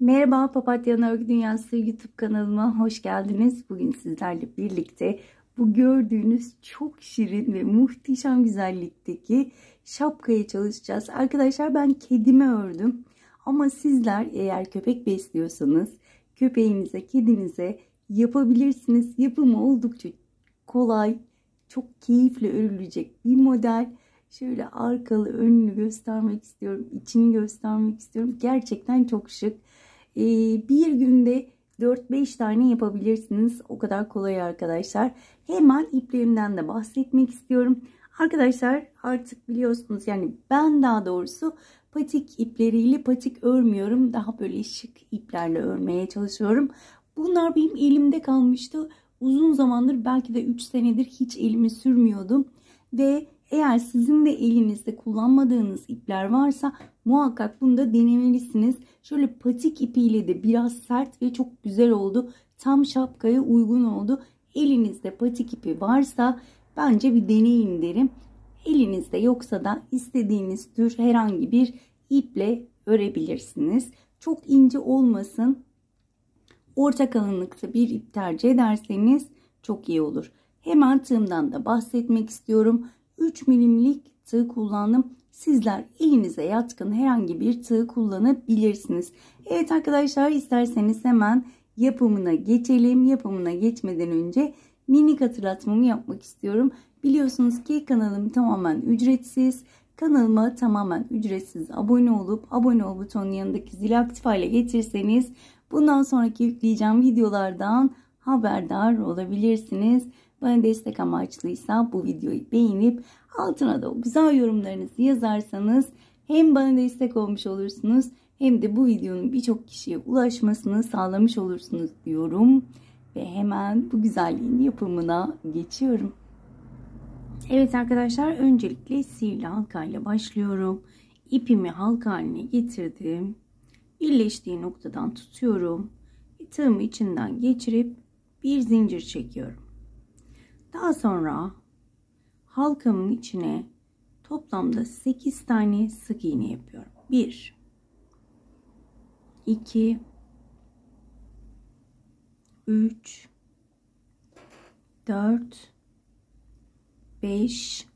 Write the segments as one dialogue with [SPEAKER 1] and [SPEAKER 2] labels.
[SPEAKER 1] Merhaba Papatya Örgü Dünyası YouTube kanalıma hoş geldiniz. Bugün sizlerle birlikte bu gördüğünüz çok şirin ve muhteşem güzellikteki şapkaya çalışacağız. Arkadaşlar ben kedime ördüm. Ama sizler eğer köpek besliyorsanız köpeğinize, kedinize yapabilirsiniz. Yapımı oldukça kolay, çok keyifle örülecek bir model. Şöyle arkalı önünü göstermek istiyorum, içini göstermek istiyorum. Gerçekten çok şık. Bir günde 4-5 tane yapabilirsiniz. O kadar kolay arkadaşlar. Hemen iplerimden de bahsetmek istiyorum. Arkadaşlar artık biliyorsunuz, yani ben daha doğrusu patik ipleriyle patik örmüyorum. Daha böyle şık iplerle örmeye çalışıyorum. Bunlar benim elimde kalmıştı. Uzun zamandır, belki de 3 senedir hiç elimi sürmüyordum. Ve eğer sizin de elinizde kullanmadığınız ipler varsa muhakkak bunu da denemelisiniz. Şöyle patik ipiyle de biraz sert ve çok güzel oldu. Tam şapkaya uygun oldu. Elinizde patik ipi varsa bence bir deneyin derim. Elinizde yoksa da istediğiniz tür herhangi bir iple örebilirsiniz. Çok ince olmasın. Orta kalınlıkta bir ip tercih ederseniz çok iyi olur. Hemen tığımdan da bahsetmek istiyorum. 3 milimlik tığ kullandım. Sizler elinize yatkın herhangi bir tığ kullanabilirsiniz. Evet arkadaşlar, isterseniz hemen yapımına geçelim. Yapımına geçmeden önce minik hatırlatmamı yapmak istiyorum. Biliyorsunuz ki kanalım tamamen ücretsiz. Kanalıma tamamen ücretsiz abone olup abone ol butonunun yanındaki zili aktif hale getirseniz bundan sonraki yükleyeceğim videolardan haberdar olabilirsiniz. Bana destek amaçlıysa bu videoyu beğenip altına da o güzel yorumlarınızı yazarsanız hem bana destek olmuş olursunuz hem de bu videonun birçok kişiye ulaşmasını sağlamış olursunuz diyorum. Ve hemen bu güzelliğin yapımına geçiyorum. Evet arkadaşlar, öncelikle sihirli halka ile başlıyorum. İpimi halka haline getirdim. Birleştiği noktadan tutuyorum. Tığımı içinden geçirip bir zincir çekiyorum. Daha sonra halkamın içine toplamda 8 tane sık iğne yapıyorum. 1 2 3 4 5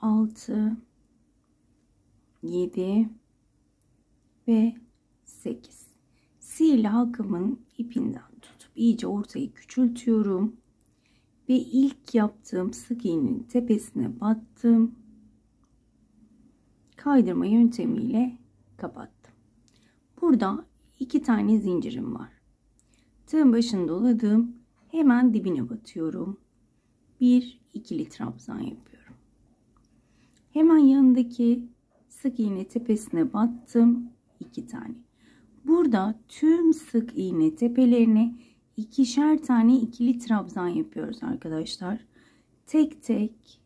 [SPEAKER 1] 6 7 ve 8. Sihirli halkamın ipinden tutup iyice ortayı küçültüyorum ve ilk yaptığım sık iğnenin tepesine battım. Kaydırma yöntemiyle kapattım. Burada 2 tane zincirim var. Tığın başını doladım. Hemen dibine batıyorum. Bir ikili trabzan yapıyorum. Hemen yanındaki sık iğne tepesine battım. 2 tane. Burada tüm sık iğne tepelerine ikişer tane ikili trabzan yapıyoruz arkadaşlar. Tek tek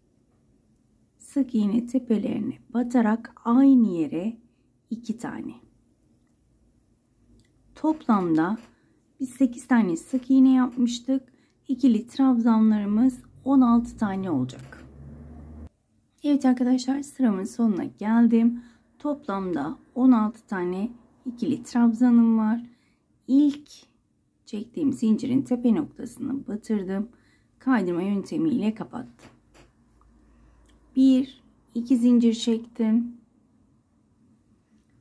[SPEAKER 1] sık iğne tepelerine batarak aynı yere 2 tane. Toplamda biz 8 tane sık iğne yapmıştık. İkili trabzanlarımız 16 tane olacak. Evet arkadaşlar, sıramın sonuna geldim. Toplamda 16 tane ikili trabzanım var. İlk çektiğim zincirin tepe noktasını batırdım. Kaydırma yöntemiyle kapattım. 1 2 zincir çektim.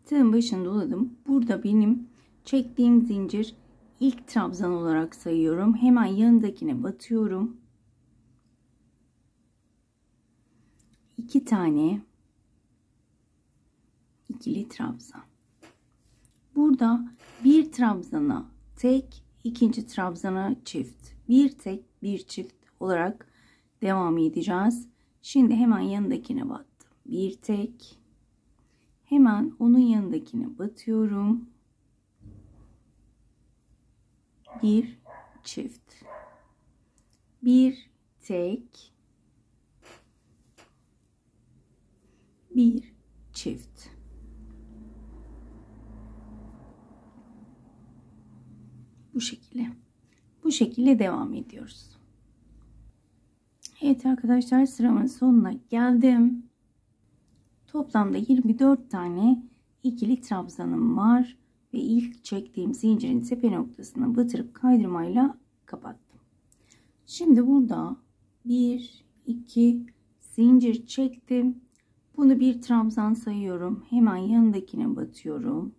[SPEAKER 1] Tığın başını doladım. Burada benim çektiğim zincir ilk trabzan olarak sayıyorum. Hemen yanındakine batıyorum. 2 tane ikili trabzan. Burada bir trabzana tek, ikinci trabzana çift, bir tek, bir çift olarak devam edeceğiz. Şimdi hemen yanındakine battım. Bir tek, hemen onun yanındakine batıyorum. Bir çift, bir tek, bir çift. Bu şekilde devam ediyoruz. Evet arkadaşlar, sıramın sonuna geldim. Toplamda 24 tane ikili trabzanım var ve ilk çektiğim zincirin tepe noktasına batırıp kaydırmayla kapattım. Şimdi burada 1 2 zincir çektim. Bunu bir trabzan sayıyorum. Hemen yanındakine batıyorum.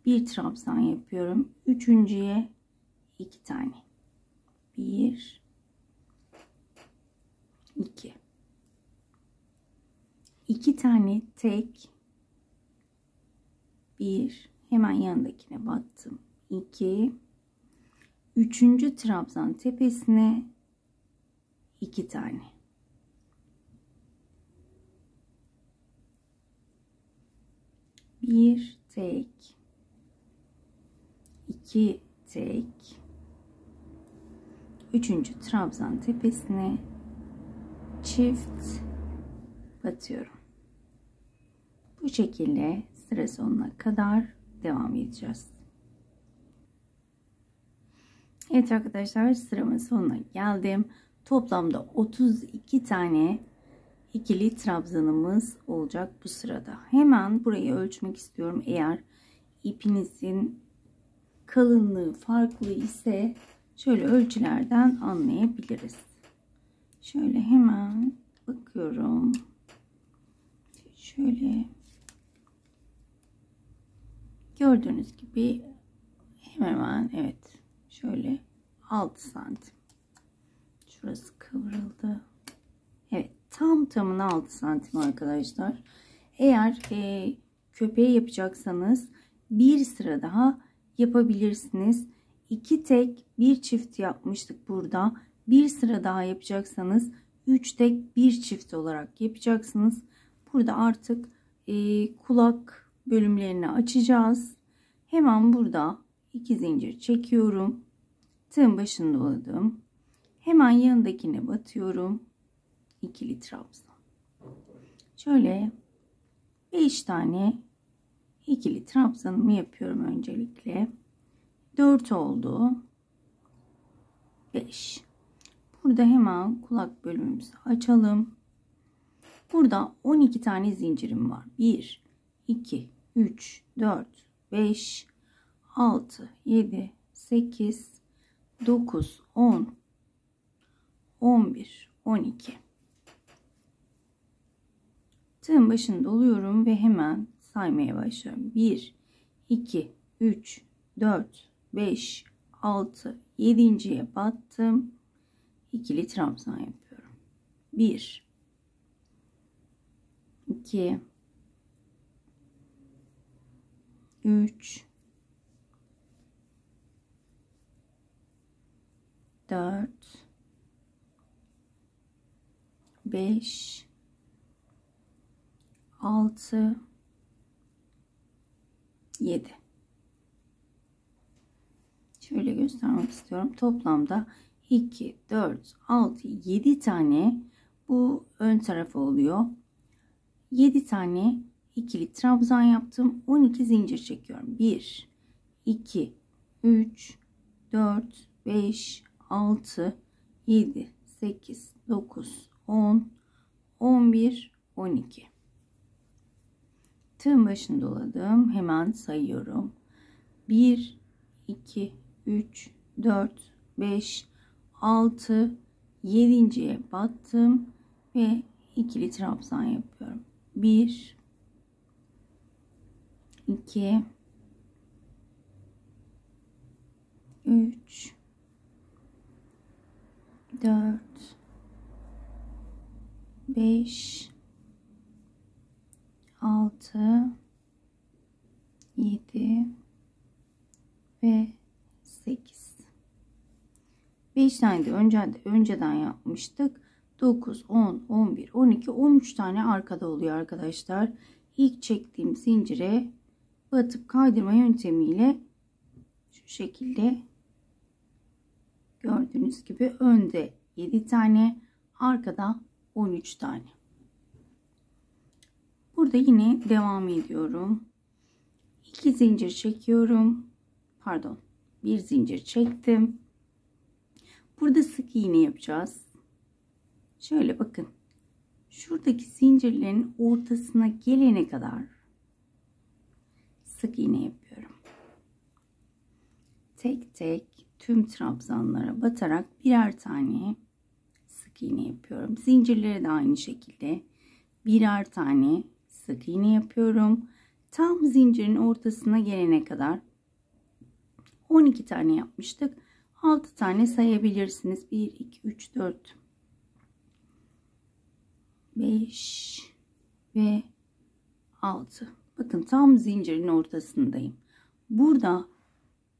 [SPEAKER 1] Bir trabzan yapıyorum. Üçüncüye 2 tane. 1 2 2 tane tek, 1 hemen yanındakine battım, 2 üçüncü trabzan tepesine 2 tane, 1 tek, 2 tek, üçüncü trabzan tepesine çift batıyorum. Bu şekilde sıra sonuna kadar devam edeceğiz. Evet arkadaşlar, sıramın sonuna geldim. Toplamda 32 tane ikili trabzanımız olacak bu sırada. Hemen burayı ölçmek istiyorum. Eğer ipinizin kalınlığı farklı ise şöyle ölçülerden anlayabiliriz. Şöyle hemen bakıyorum. Şöyle gördüğünüz gibi hemen evet şöyle 6 santim. Şurası kıvrıldı. Evet, tam tamına 6 santim arkadaşlar. Eğer köpeği yapacaksanız bir sıra daha yapabilirsiniz. 2 tek bir çift yapmıştık burada. Bir sıra daha yapacaksanız 3 tek bir çift olarak yapacaksınız. Burada artık kulak bölümlerini açacağız. Hemen burada 2 zincir çekiyorum. Tığın başını doladım. Hemen yanındakine batıyorum. İkili trabzan. Şöyle 5 tane ikili trabzanımı yapıyorum öncelikle. 4 oldu. 5. Burada hemen kulak bölümümüzü açalım. Burada 12 tane zincirim var. 1, 2, 3, 4, 5, 6, 7, 8, 9, 10, 11, 12. Tığın başını doluyorum ve hemen saymaya başlıyorum. 1, 2, 3, 4, 5, 6, 7.'ye battım. İkili trabzan yapıyorum. 1, 2, 3, 4, 5, 6, 7. Şöyle göstermek istiyorum. Toplamda 2, 4, 6, 7 tane bu ön tarafı oluyor. 7 tane ikili trabzan yaptım. 12 zincir çekiyorum. 1, 2, 3, 4, 5, 6, 7, 8, 9, 10, 11, 12. Tığın başını doladım. Hemen sayıyorum. 1, 2, 3, 4, 5, 6, 7.'ye battım ve ikili trabzan yapıyorum. 1, 2, 3, 4, 5, 6, 7 ve 8. 5 tane de önceden yapmıştık. 9, 10, 11, 12, 13 tane arkada oluyor arkadaşlar. İlk çektiğim zincire batıp kaydırma yöntemiyle şu şekilde gördüğünüz gibi önde 7 tane, arkada 13 tane. Burada yine devam ediyorum. 2 zincir çekiyorum. Pardon, bir zincir çektim. Burada sık iğne yapacağız. Şöyle bakın. şuradaki zincirlerin ortasına gelene kadar sık iğne yapıyorum. Tek tek tüm trabzanlara batarak birer tane sık iğne yapıyorum. Zincirlere de aynı şekilde birer tane sık iğne yapıyorum. Tam zincirin ortasına gelene kadar 12 tane yapmıştık. 6 tane sayabilirsiniz. 1, 2, 3, 4, 5 ve 6. Bakın tam zincirin ortasındayım. Burada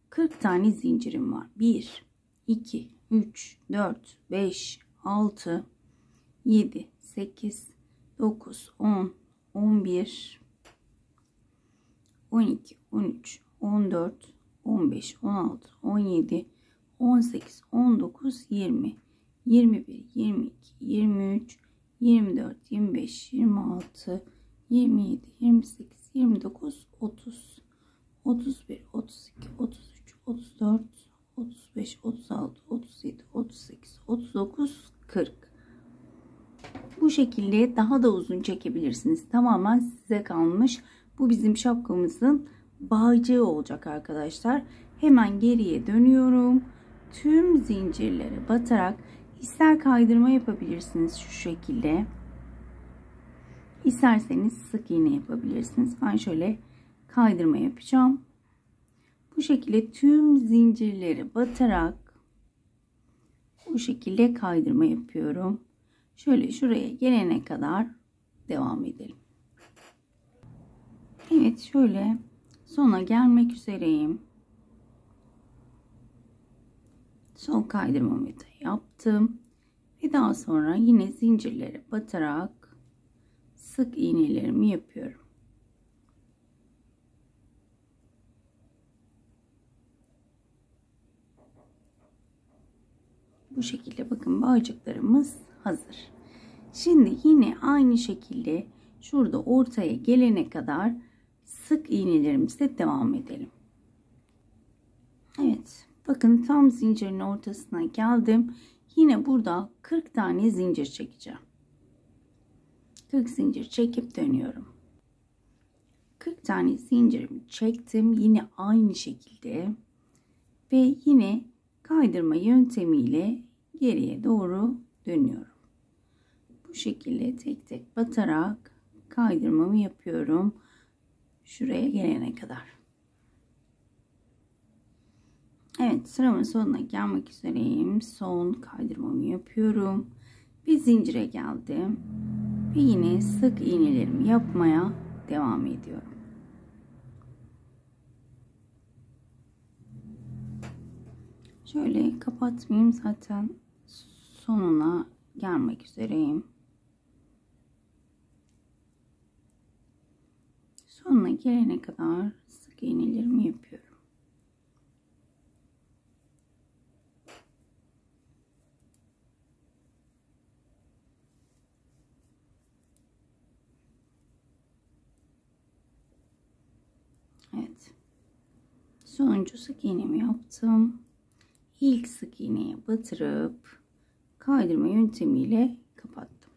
[SPEAKER 1] 40 tane zincirim var. 1, 2, 3, 4, 5, 6, 7, 8, 9, 10, 11, 12, 13, 14, 15, 16, 17, 18, 19, 20, 21, 22, 23, 24, 25, 26, 27, 28, 29, 30, 31, 32, 33, 34, 35, 36, 37, 38, 39, 40. Bu şekilde daha da uzun çekebilirsiniz. Tamamen size kalmış. Bu bizim şapkamızın bağcığı olacak arkadaşlar. Hemen geriye dönüyorum. Tüm zincirlere batarak ister kaydırma yapabilirsiniz şu şekilde. İsterseniz sık iğne yapabilirsiniz. Ben şöyle kaydırma yapacağım. Bu şekilde tüm zincirlere batarak bu şekilde kaydırma yapıyorum. Şöyle şuraya gelene kadar devam edelim. Evet, şöyle sona gelmek üzereyim. Son kaydırmamı da yaptım. Ve daha sonra yine zincirlere batarak sık iğnelerimi yapıyorum. Bu şekilde bakın bağcıklarımız hazır. Şimdi yine aynı şekilde şurada ortaya gelene kadar sık iğnelerimize devam edelim. Evet, bakın tam zincirin ortasına geldim. Yine burada 40 tane zincir çekeceğim. 40 zincir çekip dönüyorum. 40 tane zincirimi çektim. Yine aynı şekilde ve yine kaydırma yöntemiyle geriye doğru dönüyorum. Bu şekilde tek tek batarak kaydırmamı yapıyorum. Şuraya gelene kadar. Evet, sıramın sonuna gelmek üzereyim. Son kaydırmamı yapıyorum. Bir zincire geldim. Ve yine sık iğnelerimi yapmaya devam ediyorum. Şöyle kapatmayayım, zaten sonuna gelmek üzereyim. Sonuna gelene kadar sık iğnelerimi yapıyorum. Evet. Sonuncu sık iğnemi yaptım. İlk sık iğneye batırıp kaydırma yöntemiyle kapattım.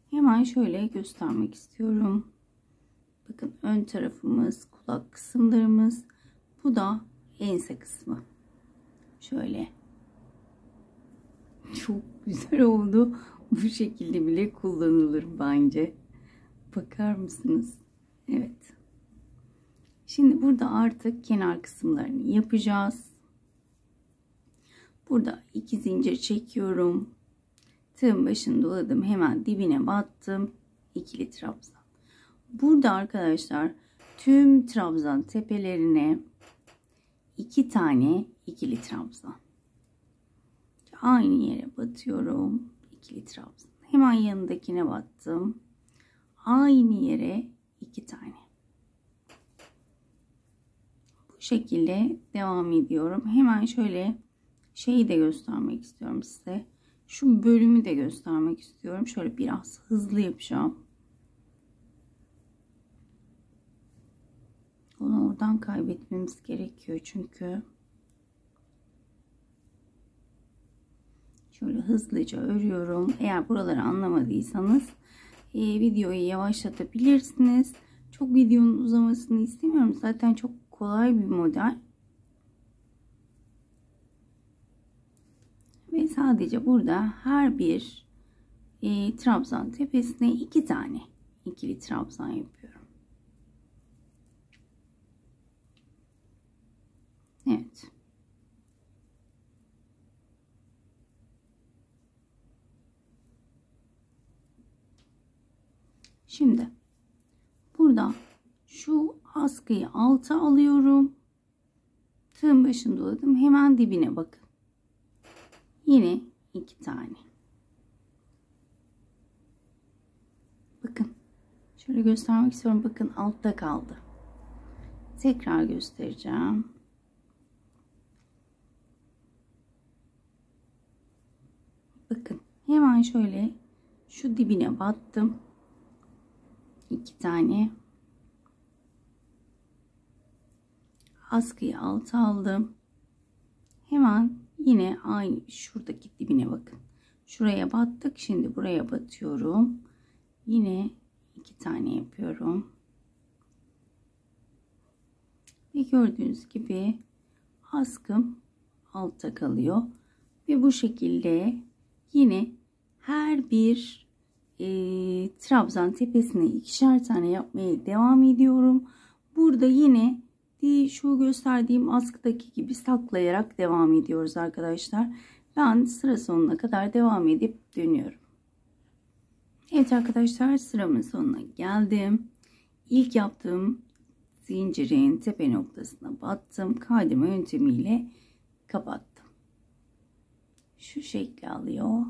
[SPEAKER 1] Hemen şöyle göstermek istiyorum. Bakın ön tarafımız, kulak kısımlarımız. Bu da ense kısmı. Şöyle. Çok güzel oldu. Bu şekilde bile kullanılır bence. Bakar mısınız? Evet. Şimdi burada artık kenar kısımlarını yapacağız. Burada 2 zincir çekiyorum. Tığın başını doladım. Hemen dibine battım. İkili trabzan. Burada arkadaşlar tüm trabzan tepelerine 2 tane ikili trabzan. Aynı yere batıyorum. İkili trabzan. Hemen yanındakine battım. Aynı yere 2 tane. Bu şekilde devam ediyorum. Hemen şöyle şeyi de göstermek istiyorum size. Şu bölümü de göstermek istiyorum. Şöyle biraz hızlı yapacağım. Onu oradan kaybetmemiz gerekiyor çünkü. Şöyle hızlıca örüyorum. Eğer buraları anlamadıysanız videoyu yavaşlatabilirsiniz. Çok videonun uzamasını istemiyorum. Zaten çok kolay bir model. Ve sadece burada her bir trabzan tepesine 2 tane ikili trabzan yapıyorum. Evet. Şimdi burada şu askıyı alta alıyorum. Tığın başını doladım. Hemen dibine bakın. Yine 2 tane. Bakın. Şöyle göstermek istiyorum. Bakın altta kaldı. Tekrar göstereceğim. Bakın. Hemen şöyle şu dibine battım. 2 tane. Askıyı alta aldım. Hemen yine aynı şuradaki dibine bakın. Şuraya battık. Şimdi buraya batıyorum. Yine 2 tane yapıyorum. Ve gördüğünüz gibi askım altta kalıyor. Ve bu şekilde yine her bir trabzan tepesine 2'şer tane yapmaya devam ediyorum. Burada yine şu gösterdiğim askıdaki gibi saklayarak devam ediyoruz arkadaşlar. Ben sıra sonuna kadar devam edip dönüyorum. Evet arkadaşlar, sıramın sonuna geldim. İlk yaptığım zincirin tepe noktasına battım. Kaydırma yöntemiyle kapattım. Şu şekli alıyor.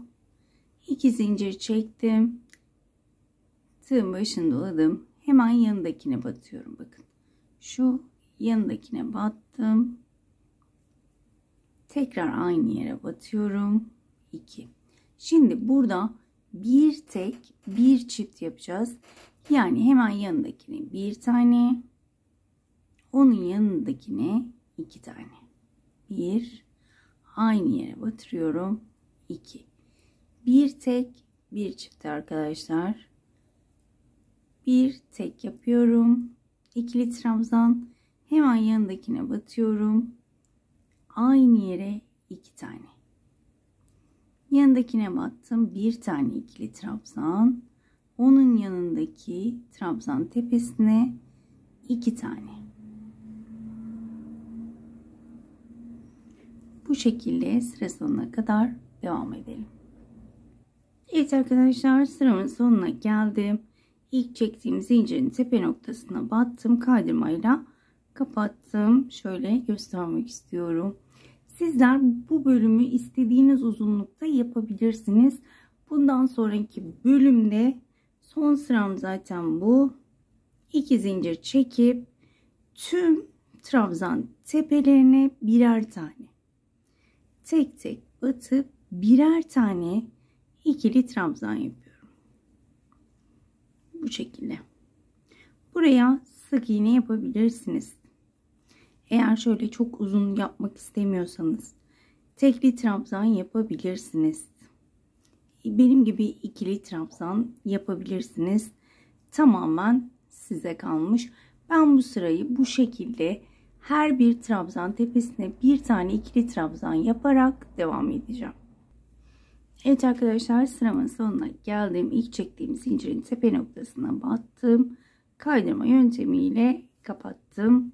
[SPEAKER 1] 2 zincir çektim. Tığın başını doladım. Hemen yanındakine batıyorum. Bakın. Şu yanındakine battım. Tekrar aynı yere batıyorum. 2. Şimdi burada bir tek bir çift yapacağız. Yani hemen yanındakine bir tane, onun yanındakine 2 tane. 1, aynı yere batırıyorum. 2. Bir tek bir çift arkadaşlar. Bir tek yapıyorum. İkili trabzan. Hemen yanındakine batıyorum. Aynı yere 2 tane. Yanındakine battım. Bir tane ikili trabzan. Onun yanındaki trabzan tepesine 2 tane. Bu şekilde sıra sonuna kadar devam edelim. Evet arkadaşlar, sıramın sonuna geldim. İlk çektiğim zincirin tepe noktasına battım. Kaydırmayla kapattım. Şöyle göstermek istiyorum. Sizler bu bölümü istediğiniz uzunlukta yapabilirsiniz. Bundan sonraki bölümde son sıram zaten bu. 2 zincir çekip tüm trabzan tepelerine birer tane tek tek batıp birer tane ikili trabzan yapıyorum. Bu şekilde. Buraya sık iğne yapabilirsiniz. Eğer şöyle çok uzun yapmak istemiyorsanız tekli trabzan yapabilirsiniz. Benim gibi ikili trabzan yapabilirsiniz. Tamamen size kalmış. Ben bu sırayı bu şekilde her bir trabzan tepesine bir tane ikili trabzan yaparak devam edeceğim. Evet arkadaşlar, sıramın sonuna geldim. İlk çektiğim zincirin tepe noktasına battım. Kaydırma yöntemiyle kapattım.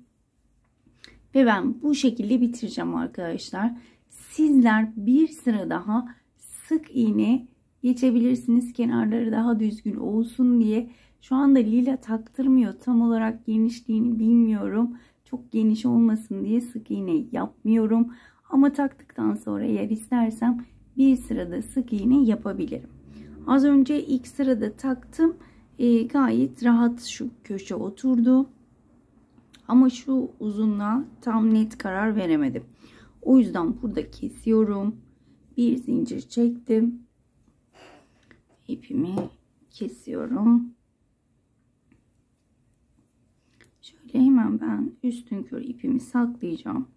[SPEAKER 1] Ve ben bu şekilde bitireceğim arkadaşlar. Sizler bir sıra daha sık iğne geçebilirsiniz. Kenarları daha düzgün olsun diye. Şu anda lila taktırmıyor. Tam olarak genişliğini bilmiyorum. Çok geniş olmasın diye sık iğne yapmıyorum. Ama taktıktan sonra eğer istersem bir sırada sık iğne yapabilirim. Az önce ilk sırada taktım. Gayet rahat şu köşe oturdu. Ama şu uzunluğa tam net karar veremedim. O yüzden burada kesiyorum. Bir zincir çektim. İpimi kesiyorum. Şöyle hemen ben üstünkörü ipimi saklayacağım.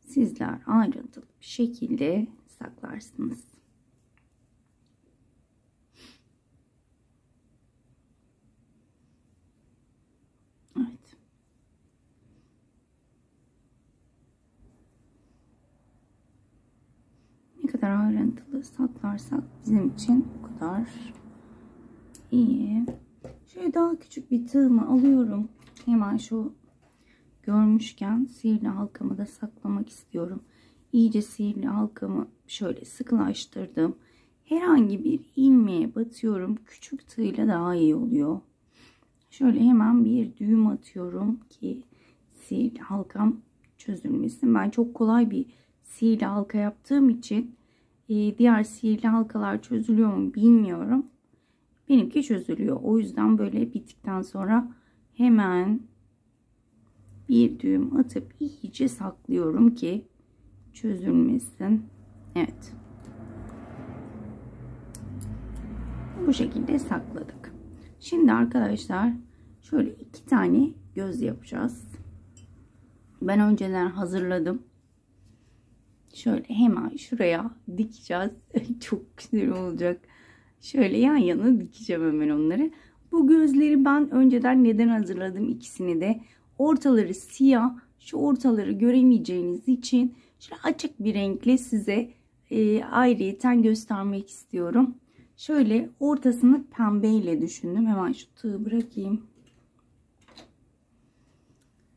[SPEAKER 1] Sizler ayrıntılı bir şekilde saklarsınız. kadar ayrıntılı saklarsak bizim için o kadar iyi. Şöyle daha küçük bir tığımı alıyorum. Hemen şu görmüşken sihirli halkamı da saklamak istiyorum. İyice sihirli halkamı şöyle sıkılaştırdım. Herhangi bir ilmeğe batıyorum. Küçük tığla daha iyi oluyor. Şöyle hemen bir düğüm atıyorum ki sihirli halkam çözülmesin. Ben çok kolay bir sihirli halka yaptığım için diğer sihirli halkalar çözülüyor mu bilmiyorum. Benimki çözülüyor. O yüzden böyle bittikten sonra hemen bir düğüm atıp iyice saklıyorum ki çözülmesin. Evet. Bu şekilde sakladık. Şimdi arkadaşlar şöyle 2 tane göz yapacağız. Ben önceden hazırladım. Şöyle hemen şuraya dikeceğiz. Çok güzel olacak. Şöyle yan yana dikeceğim hemen onları. Bu gözleri ben önceden neden hazırladım ikisini de. Ortaları siyah. Şu ortaları göremeyeceğiniz için şöyle açık bir renkle size ayrıyeten göstermek istiyorum. Şöyle ortasını pembe ile düşündüm. Hemen şu tığı bırakayım.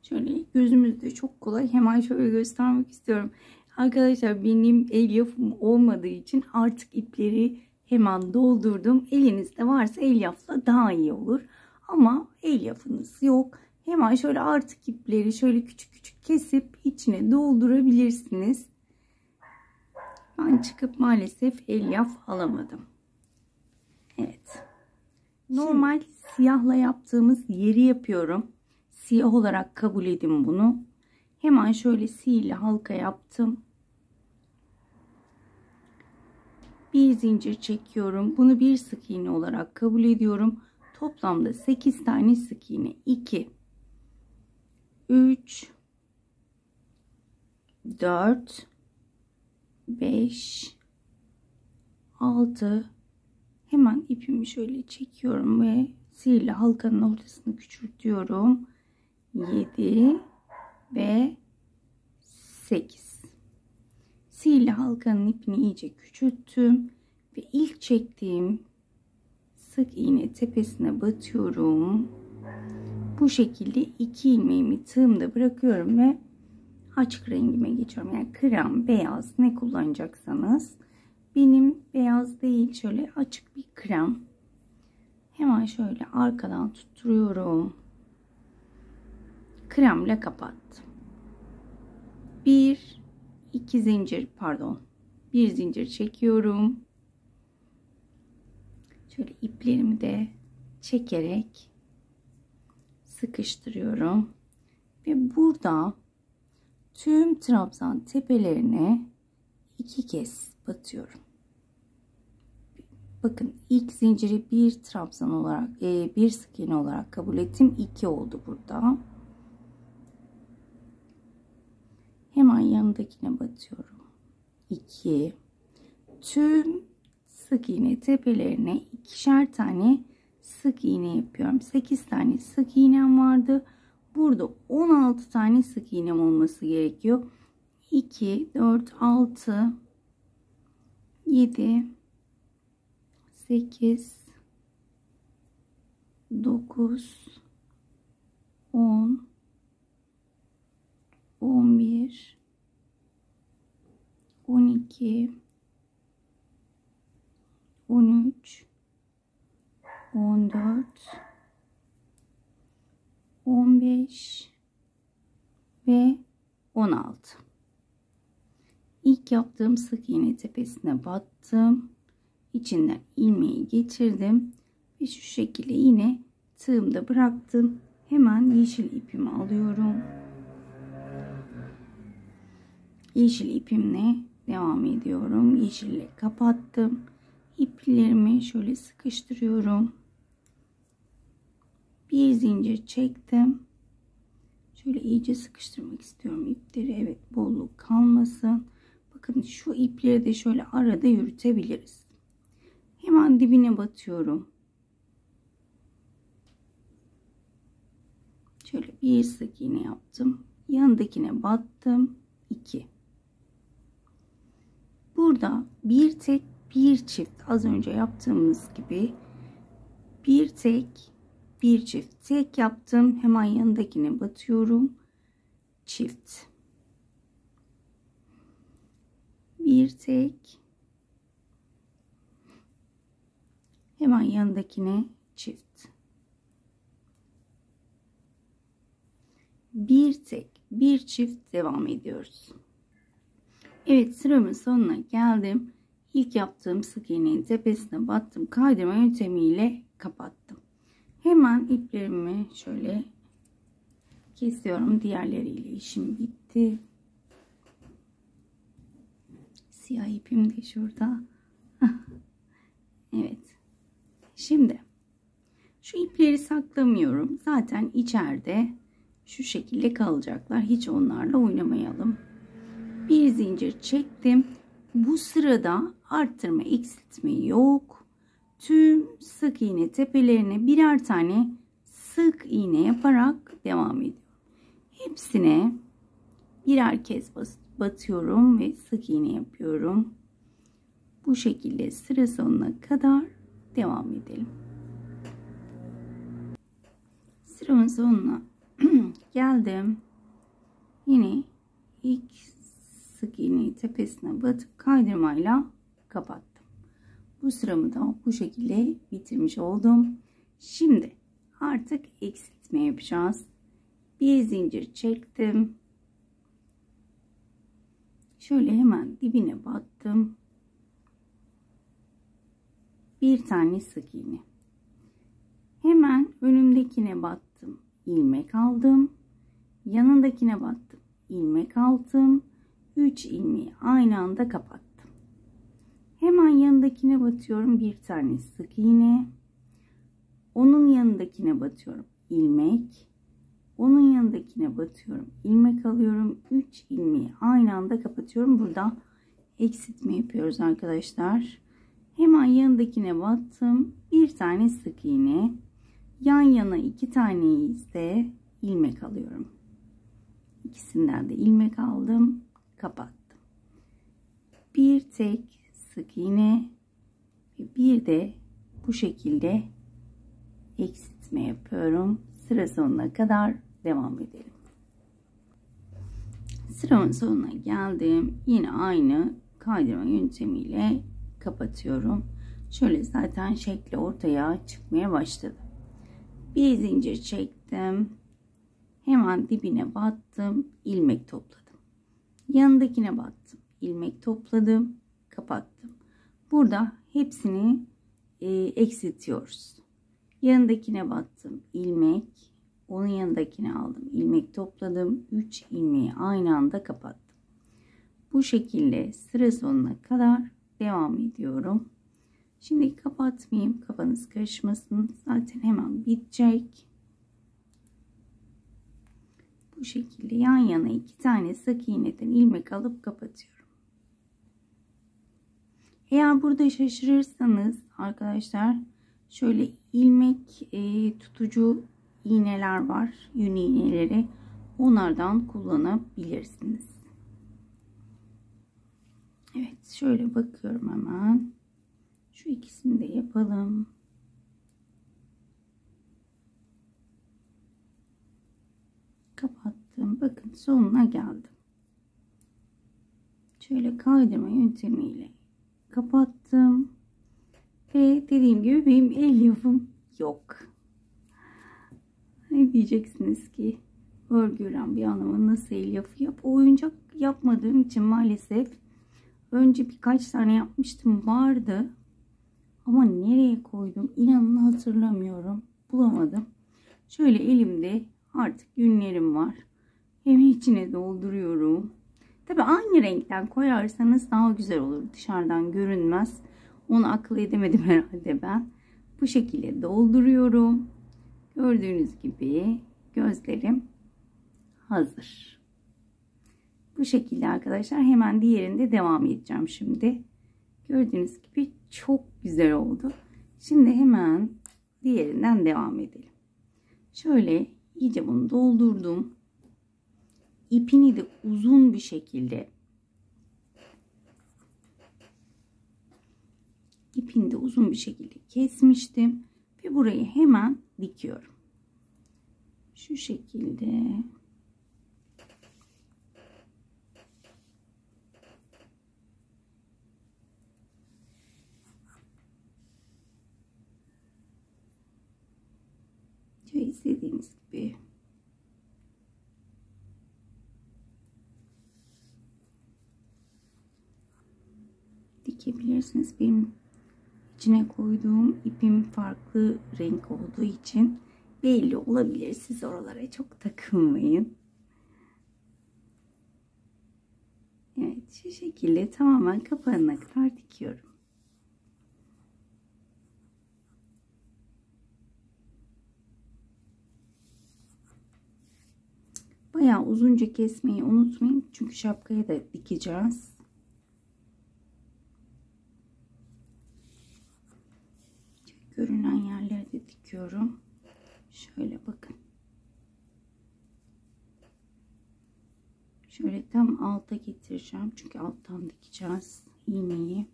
[SPEAKER 1] Şöyle gözümüzde çok kolay. Hemen şöyle göstermek istiyorum. Arkadaşlar benim elyafım olmadığı için artık ipleri hemen doldurdum. Elinizde varsa elyafla daha iyi olur. Ama elyafınız yok. Hemen şöyle artık ipleri şöyle küçük küçük kesip içine doldurabilirsiniz. Ben çıkıp maalesef elyaf alamadım. Evet. Normal siyahla yaptığımız yeri yapıyorum. Siyah olarak kabul edin bunu. Hemen şöyle sihirli halka yaptım. Bir zincir çekiyorum. Bunu bir sık iğne olarak kabul ediyorum. Toplamda 8 tane sık iğne. 2 3 4 5 6. Hemen ipimi şöyle çekiyorum ve sihirli halkanın ortasını küçültüyorum. 7 ve 8. Sihirli halkanın ipini iyice küçülttüm ve ilk çektiğim sık iğne tepesine batıyorum. Bu şekilde 2 ilmeğimi tığımda bırakıyorum ve açık rengime geçiyorum. Yani krem, beyaz ne kullanacaksanız. Benim beyaz değil, şöyle açık bir krem. Hemen şöyle arkadan tutturuyorum. Kremle kapattım. Bir zincir çekiyorum. Şöyle iplerimi de çekerek sıkıştırıyorum. Ve burada tüm trabzan tepelerine 2 kez batıyorum. Bakın ilk zinciri bir trabzan olarak bir sık iğne olarak kabul ettim. 2 oldu burada. Hemen yanındakine batıyorum. 2. Tüm sık iğne tepelerine 2'şer tane sık iğne yapıyorum. 8 tane sık iğnem vardı. Burada 16 tane sık iğnem olması gerekiyor. 2, 4, 6, 7, 8, 9, 10, 11, 12, 13, 14, 15 ve 16. İlk yaptığım sık iğne tepesine battım. İçinden ilmeği geçirdim ve şu şekilde yine tığımda bıraktım. Hemen yeşil ipimi alıyorum. Yeşil ipimle devam ediyorum. Yeşille kapattım. İplerimi şöyle sıkıştırıyorum. Bir zincir çektim. Şöyle iyice sıkıştırmak istiyorum ipleri. Evet, bolluk kalmasın. Bakın şu ipleri de şöyle arada yürütebiliriz. Hemen dibine batıyorum. Şöyle bir sık iğne yaptım. Yanındakine battım. 2. burada bir tek bir çift, az önce yaptığımız gibi bir tek bir çift, tek yaptım, hemen yanındakine batıyorum, çift, bir tek, hemen yanındakine çift, bir tek bir çift, devam ediyoruz. Evet, sıramın sonuna geldim. İlk yaptığım sık iğnenin tepesine battım, kaydırma yöntemiyle kapattım. Hemen iplerimi şöyle kesiyorum, diğerleriyle işim bitti. Siyah ipim de şurada. Evet, şimdi şu ipleri saklamıyorum, zaten içeride şu şekilde kalacaklar, hiç onlarla oynamayalım. Bir zincir çektim. Bu sırada arttırma eksiltme yok. Tüm sık iğne tepelerine birer tane sık iğne yaparak devam ediyorum. Hepsine birer kez batıyorum ve sık iğne yapıyorum. Bu şekilde sıra sonuna kadar devam edelim. Sıramın sonuna geldim. Yine ilk sık iğneyi tepesine batıp kaydırmayla kapattım. Bu sıramı da bu şekilde bitirmiş oldum. Şimdi artık eksiltme yapacağız. Bir zincir çektim. Şöyle hemen dibine battım. Bir tane sık iğne. Hemen önümdekine battım, ilmek aldım. Yanındakine battım, ilmek aldım. 3 ilmeği aynı anda kapattım. Hemen yanındakine batıyorum, bir tane sık iğne. Onun yanındakine batıyorum, ilmek. Onun yanındakine batıyorum, ilmek alıyorum. 3 ilmeği aynı anda kapatıyorum. Burada eksiltme yapıyoruz arkadaşlar. Hemen yanındakine battım, bir tane sık iğne. Yan yana 2 tane ise ilmek alıyorum. İkisinden de ilmek aldım, kapattım. Bir tek sık iğne ve bir de bu şekilde eksiltme yapıyorum. Sıra sonuna kadar devam edelim. Sıramın sonuna geldim. Yine aynı kaydırma yöntemiyle kapatıyorum. Şöyle zaten şekli ortaya çıkmaya başladı. Bir zincir çektim. Hemen dibine battım, ilmek topladım. Yanındakine battım, ilmek topladım, kapattım. Burada hepsini eksiltiyoruz. Yanındakine battım, ilmek, onun yanındakine aldım, ilmek topladım, 3 ilmeği aynı anda kapattım. Bu şekilde sıra sonuna kadar devam ediyorum. Şimdi kapatmayayım, kafanız karışmasın, zaten hemen bitecek. Bu şekilde yan yana 2 tane sık iğneden ilmek alıp kapatıyorum. Eğer burada şaşırırsanız arkadaşlar, şöyle ilmek tutucu iğneler var, yün iğneleri, onlardan kullanabilirsiniz. Evet, şöyle bakıyorum hemen. Şu ikisini de yapalım. Kapattım. Bakın sonuna geldim. Şöyle kaydırma yöntemiyle kapattım. Ve dediğim gibi benim el yapım yok. Ne diyeceksiniz ki? Örgü ören bir hanımın nasıl el yapı yap? Oyuncak yapmadığım için maalesef. Önce birkaç tane yapmıştım, vardı. Ama nereye koydum inanın hatırlamıyorum. Bulamadım. Şöyle elimde artık yünlerim var. Hemen içine dolduruyorum. Tabi aynı renkten koyarsanız daha güzel olur. Dışarıdan görünmez. Onu akıl edemedim herhalde ben. Bu şekilde dolduruyorum. Gördüğünüz gibi gözlerim hazır. Bu şekilde arkadaşlar, hemen diğerinde devam edeceğim şimdi. Gördüğünüz gibi çok güzel oldu. Şimdi hemen diğerinden devam edelim. Şöyle iyice bunu doldurdum. İpini de uzun bir şekilde ipini de uzun bir şekilde kesmiştim ve burayı hemen dikiyorum. Şu şekilde. Şöyle istediğiniz gibi. Dikebilirsiniz. Benim içine koyduğum ipim farklı renk olduğu için belli olabilir. Siz oralara çok takılmayın. Evet, şu şekilde tamamen kapağına kadar dikiyorum. Bayağı uzunca kesmeyi unutmayın. Çünkü şapkaya da dikeceğiz. Görünen yerlere de dikiyorum. Şöyle bakın. Şöyle tam alta getireceğim. Çünkü alttan dikeceğiz iğneyi.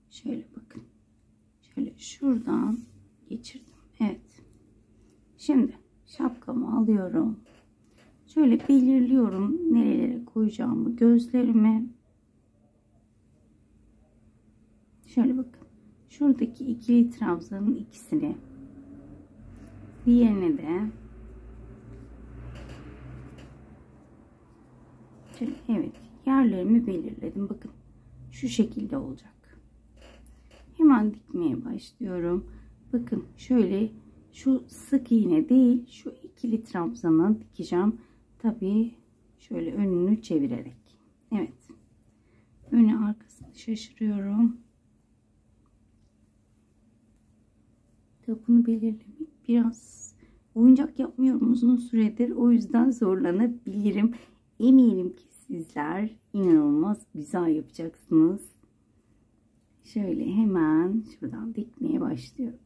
[SPEAKER 1] Şöyle bakın. Şöyle şuradan geçirdim. Evet. Şimdi şapkamı alıyorum. Şöyle belirliyorum nerelere koyacağımı. Gözlerimi. Şöyle bakın. Şuradaki ikili trabzanın ikisini. Diğerine de. Şöyle, evet. Yerlerimi belirledim. Bakın. Şu şekilde olacak. Hemen dikmeye başlıyorum. Bakın şöyle şu sık iğne değil, şu ikili trabzanı dikeceğim. Tabii şöyle önünü çevirerek. Evet. Önü arkasını şaşırıyorum. Tabii bunu belirlemek biraz oyuncak yapmıyorum uzun süredir. O yüzden zorlanabilirim. Eminim ki sizler inanılmaz güzel yapacaksınız. Şöyle hemen şuradan dikmeye başlıyorum.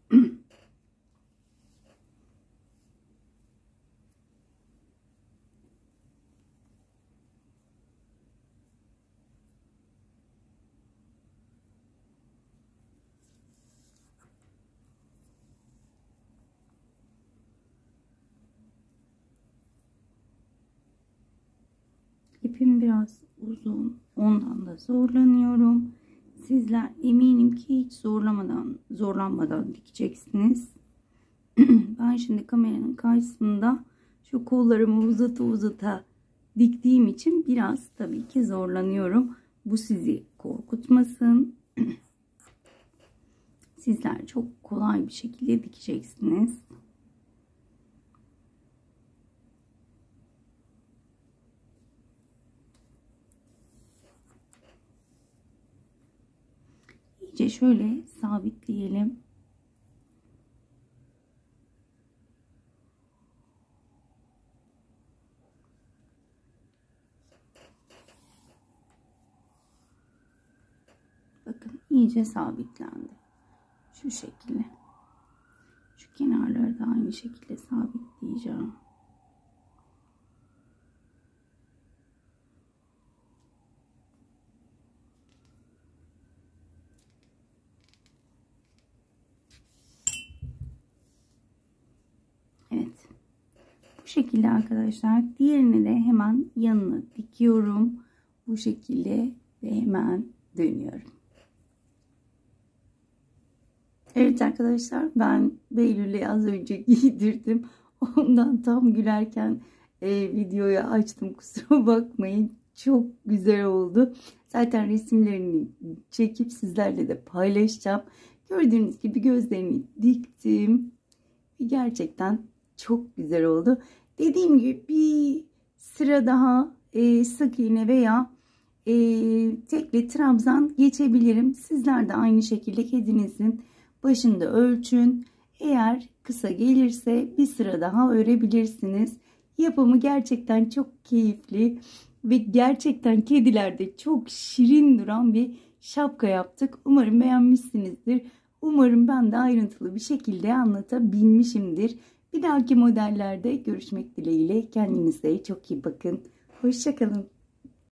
[SPEAKER 1] İpim biraz uzun. Ondan da zorlanıyorum. Sizler eminim ki hiç zorlanmadan dikeceksiniz. Ben şimdi kameranın karşısında şu kollarımı uzata diktiğim için biraz tabii ki zorlanıyorum. Bu sizi korkutmasın. Sizler çok kolay bir şekilde dikeceksiniz. İyice şöyle sabitleyelim. Bakın iyice sabitlendi. Şu şekilde. Şu kenarları da aynı şekilde sabitleyeceğim. Evet. Bu şekilde arkadaşlar. Diğerini de hemen yanına dikiyorum. Bu şekilde ve hemen dönüyorum. Evet arkadaşlar, ben Behlül'ü az önce giydirdim. Ondan tam gülerken videoyu açtım. Kusura bakmayın. Çok güzel oldu. Zaten resimlerini çekip sizlerle de paylaşacağım. Gördüğünüz gibi gözlerini diktim. Gerçekten çok güzel oldu. Dediğim gibi bir sıra daha sık iğne veya tekli trabzan geçebilirim. Sizler de aynı şekilde kedinizin başında ölçün. Eğer kısa gelirse bir sıra daha örebilirsiniz. Yapımı gerçekten çok keyifli ve gerçekten kedilerde çok şirin duran bir şapka yaptık. Umarım beğenmişsinizdir. Umarım ben de ayrıntılı bir şekilde anlatabilmişimdir. Bir dahaki modellerde görüşmek dileğiyle. Kendinize çok iyi bakın. Hoşça kalın.